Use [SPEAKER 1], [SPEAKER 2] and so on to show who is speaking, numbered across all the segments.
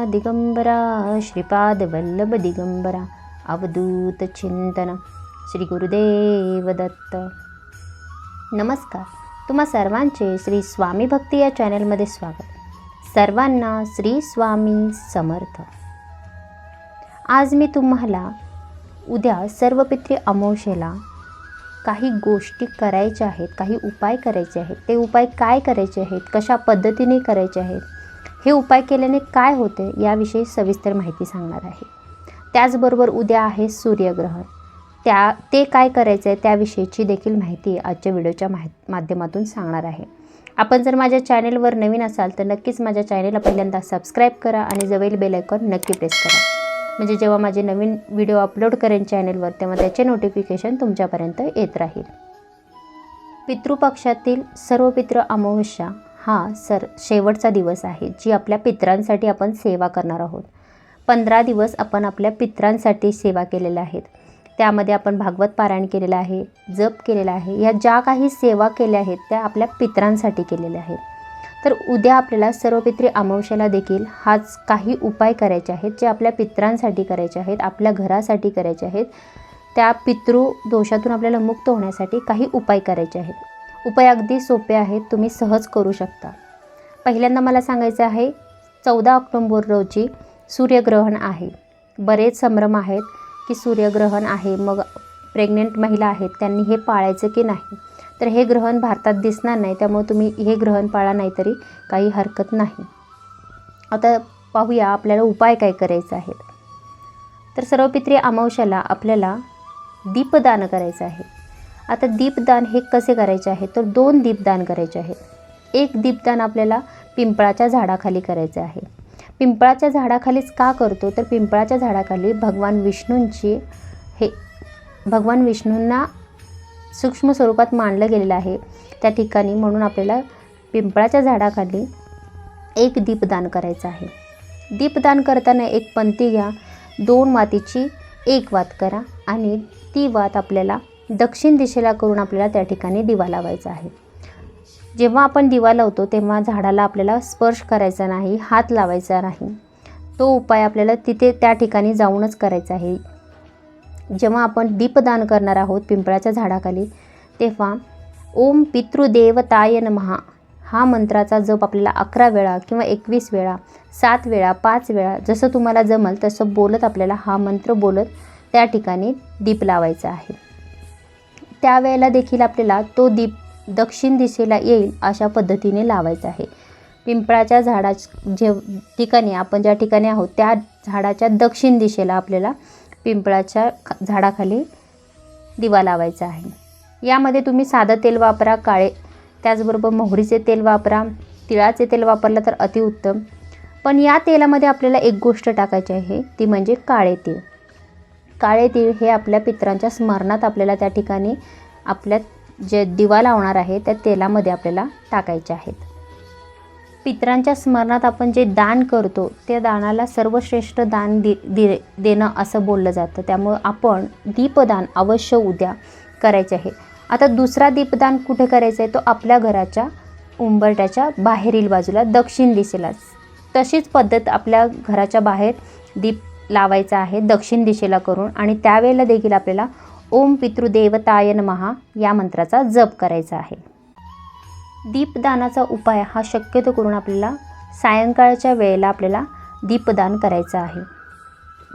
[SPEAKER 1] दिगंबरा श्रीपादवल्लभ दिगंबरा अवधूत चिंतन श्री गुरुदेव दत्त। नमस्कार, तुम्हा सर्वांचे श्री स्वामी भक्ती या चॅनलमध्ये स्वागत। सर्वांना श्री स्वामी समर्थ। आज मी तुम्हाला उद्या सर्वपित्री अमावस्येला काही गोष्टी करायच्या आहेत, काही उपाय करायचे आहेत। ते उपाय काय करायचे आहेत, कशा पद्धतीने करायचे आहेत, हे उपाय केल्याने काय होते याविषयी सविस्तर माहिती सांगणार आहे। त्याचबरोबर उद्या आहे सूर्यग्रहण, ते काय करायचे आहे त्याविषयीची देखील माहिती आजच्या व्हिडिओच्या माध्यमातून सांगणार आहे। आपण जर माझ्या चॅनेलवर नवीन असाल तर नक्कीच माझ्या चॅनेलला पहिल्यांदा सबस्क्राईब करा आणि जवळील बेल आयकॉन नक्की प्रेस करा, म्हणजे जेव्हा माझे नवीन व्हिडिओ अपलोड करेन चॅनेलवर तेव्हा त्याचे नोटिफिकेशन तुमच्यापर्यंत येत राहील। पितृपक्षातील सर्वपित्र अमावस्या हा शेवटचा दिवस आहे, जी आपल्या पितरांसाठी आपण सेवा करणार आहोत। 15 दिवस आपण आपल्या पितरांसाठी सेवा केलेल्या आहेत। त्यामध्ये आपण भागवत पारायण केलेलं आहे, जप केलेला आहे। या ज्या काही सेवा केल्या आहेत त्या आपल्या पितरांसाठी केलेल्या आहेत। तर उद्या आपल्याला सर्वपित्री अमावस्येला देखील हाच काही उपाय करायचे आहेत, जे आपल्या पितरांसाठी करायचे आहेत, आपल्या घरासाठी करायचे आहेत। त्या पितृ दोषातून आपल्याला मुक्त होण्यासाठी काही उपाय करायचे आहेत। उपाय अगदी सोपे आहेत, तुम्ही सहज करू शकता। पहिल्यांदा मला सांगायचं आहे, 14 ऑक्टोबर रोजी सूर्यग्रहण आहे। बरेच संभ्रम आहेत की सूर्यग्रहण आहे, मग प्रेग्नेंट महिला आहेत त्यांनी हे पाळायचं की नाही। तर हे ग्रहण भारतात दिसणार नाही, त्यामुळे तुम्ही हे ग्रहण पाळा नाही तरी काही हरकत नाही। आता पाहूया आपल्याला उपाय काय करायचे आहेत। तर सर्वपित्री अमावस्येला आपल्याला दीपदान करायचं आहे। आता दीपदान हे कसे करायचे आहे, तर 2 दीपदान करायचे आहेत। एक दीपदान आपल्याला पिंपळाच्या झाडाखाली करायचे आहे। पिंपळाच्या झाडाखालीच का करतो, तर पिंपळाच्या झाडाखाली भगवान विष्णूंना सूक्ष्म स्वरूपात मांडलं गेलेलं आहे त्या ठिकाणी, म्हणून आपल्याला पिंपळाच्या झाडाखाली एक दीपदान करायचं आहे। दीपदान करताना एक पंती घ्या, 2 वातीची 1 वात करा आणि ती वात आपल्याला दक्षिण दिशेला करून आपल्याला त्या ठिकाणी दिवा लावायचा आहे। जेव्हा आपण दिवा लावतो तेव्हा झाडाला आपल्याला स्पर्श करायचा नाही, हात लावायचा नाही। तो उपाय आपल्याला तिथे त्या ठिकाणी जाऊनच करायचा आहे। जेव्हा आपण दीपदान करणार आहोत पिंपळाच्या झाडाखाली, तेव्हा ओम पितृदेवताय नमः हा मंत्राचा जप आपल्याला 11 वेळा किंवा 21 वेळा, 7 वेळा, 5 वेळा जसं तुम्हाला जमल तसं बोलत आपल्याला हा मंत्र बोलत त्या ठिकाणी दीप लावायचा आहे। त्यावेळेला देखील आपल्याला तो दीप दक्षिण दिशेला येईल अशा पद्धतीने लावायचा आहे। पिंपळाच्या ठिकाणी आपण ज्या ठिकाणी आहोत त्या झाडाच्या दक्षिण दिशेला आपल्याला पिंपळाच्या झाडाखाली दिवा लावायचा आहे। यामध्ये तुम्ही साधं तेल वापरा, काळे, त्याचबरोबर मोहरीचे तेल वापरा, तिळाचे तेल वापरलं तर अतिउत्तम। पण या तेलामध्ये आपल्याला एक गोष्ट टाकायची आहे, ती म्हणजे काळे तीळ। काळे तीळ हे आपल्या पितरांच्या स्मरणात आपल्याला त्या ठिकाणी आपल्या जे दिवा लावणार आहे त्या तेलामध्ये आपल्याला टाकायचे आहेत। पितरांच्या स्मरणात आपण जे दान करतो त्या दानाला सर्वश्रेष्ठ दान देणं असं बोललं जातं, त्यामुळे आपण दीपदान अवश्य उद्या करायचे आहे। आता दुसरा दीपदान कुठे करायचा आहे, तो आपल्या घराच्या उंबरट्याच्या बाहेरील बाजूला दक्षिण दिशेलाच। तशीच पद्धत आपल्या घराच्या बाहेर दीप लावायचा आहे दक्षिण दिशेला करून, आणि त्यावेळेला देखील आपल्याला ओम पितृदेवताय नमः या मंत्राचा जप करायचा आहे। दीपदानाचा उपाय हा शक्यतो करून आपल्याला सायंकाळच्या वेळेला आपल्याला दीपदान करायचं आहे।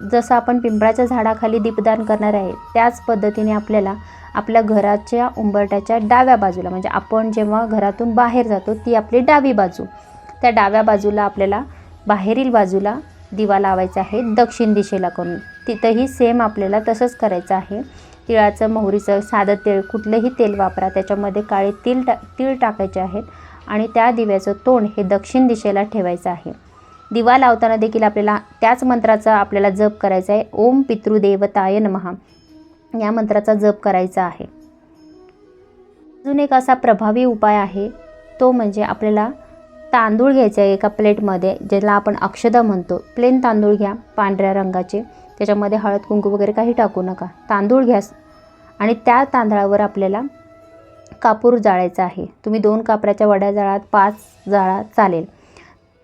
[SPEAKER 1] जसं आपण पिंपळाच्या झाडाखाली दीपदान करणार आहे त्याच पद्धतीने आपल्याला आपल्या घराच्या उंबरट्याच्या डाव्या बाजूला, म्हणजे आपण जेव्हा घरातून बाहेर जातो ती आपली डावी बाजू, त्या डाव्या बाजूला आपल्याला बाहेरील बाजूला दिवा लावायचा आहे दक्षिण दिशेला करून। तिथंही सेम आपल्याला तसंच करायचं आहे। तिळाचं, मोहरीचं, साधं तेल, कुठलंही तेल वापरा, त्याच्यामध्ये काळे तीळ टाकायचे आहेत आणि त्या दिव्याचं तोंड हे दक्षिण दिशेला ठेवायचं आहे। दिवा लावताना देखील आपल्याला त्याच मंत्राचा आपल्याला जप करायचा आहे, ओम पितृदेवताय नमः या मंत्राचा जप करायचा आहे। अजून एक असा प्रभावी उपाय आहे, तो म्हणजे आपल्याला तांदूळ घ्यायचे आहे एका प्लेटमध्ये, ज्याला आपण अक्षदा म्हणतो। प्लेन तांदूळ घ्या पांढऱ्या रंगाचे, त्याच्यामध्ये हळद कुंकू वगैरे काही टाकू नका। तांदूळ घ्या आणि त्या तांदळावर आपल्याला कापूर जाळायचा आहे। तुम्ही 2 कापराच्या वड्या जाळात, 5 जाळा चालेल।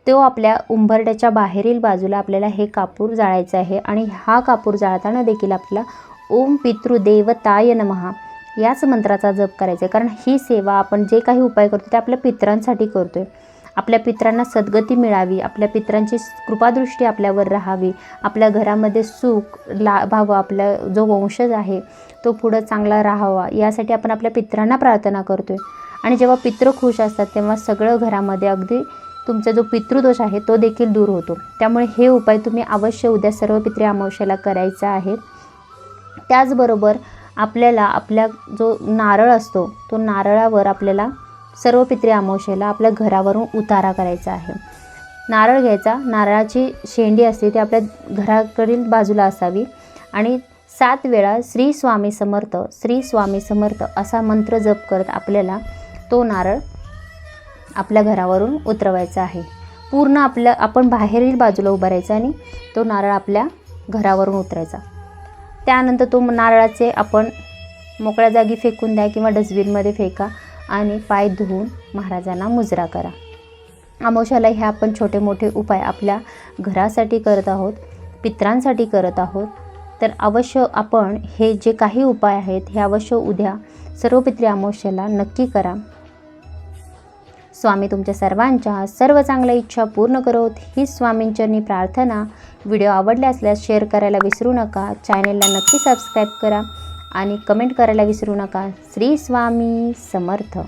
[SPEAKER 1] तो आपल्या उंबरठ्याच्या बाहेरील बाजूला आपल्याला हे कापूर जाळायचं आहे आणि हा कापूर जाळताना देखील आपल्याला ओम पितृदेवताय नमः याच मंत्राचा जप करायचा आहे. कारण ही सेवा आपण जे काही उपाय करतो ते आपल्या पितरांसाठी करतो आहे. आपल्या पितरांना सद्गती मिळावी, आपल्या पितरांची कृपादृष्टी आपल्यावर राहावी, आपल्या घरामध्ये सुख लाभावं, आपला जो वंशज आहे तो पुढं चांगला राहावा, यासाठी आपण आपल्या पितरांना प्रार्थना करतो आहे. आणि जेव्हा पितृ खुश असतात तेव्हा सगळं घरामध्ये अगदी तुमचा जो पितृदोष आहे तो देखील दूर होतो. त्यामुळे हे उपाय तुम्ही अवश्य उद्या सर्व पितृ अमावस्येला करायचा आहे. त्याचबरोबर आपल्याला आपल्या जो नारळ असतो तो नारळावर आपल्याला सर्व पितृ अमावस्येला आपल्या घरावरून उतारा करायचा आहे. नारळ घ्यायचा, नारळाची शेंडी असते ती आपल्या घराकडील बाजूला असावी आणि 7 वेळा श्री स्वामी समर्थ, श्री स्वामी समर्थ असा मंत्र जप करत आपल्याला तो नारळ आपल्या घरावरून उतरवायचा आहे. पूर्ण आपण बाहेरील बाजूला उभं राहायचं आणि तो नारळ आपल्या घरावरून उतरायचा. त्यानंतर तो नारळाचे आपण मोकळ्या जागी फेकून द्या किंवा डस्टबिनमध्ये फेका आणि पाय धुवून महाराजांना मुजरा करा. अमावस्याला हे आपण छोटे मोठे उपाय आपल्या घरासाठी करत आहोत, पितरांसाठी करत आहोत. तर अवश्य आपण हे जे काही उपाय आहेत हे अवश्य उद्या सर्व पितृ अमावस्येला नक्की करा. स्वामी तुमच्या सर्वांच्या सर्व चांगल्या इच्छा पूर्ण करोत ही स्वामींचरणी प्रार्थना. व्हिडिओ आवडले असल्यास शेअर करायला विसरू नका, चॅनेलला नक्की सबस्क्राईब करा आणि कमेंट करायला विसरू नका. श्री स्वामी समर्थ.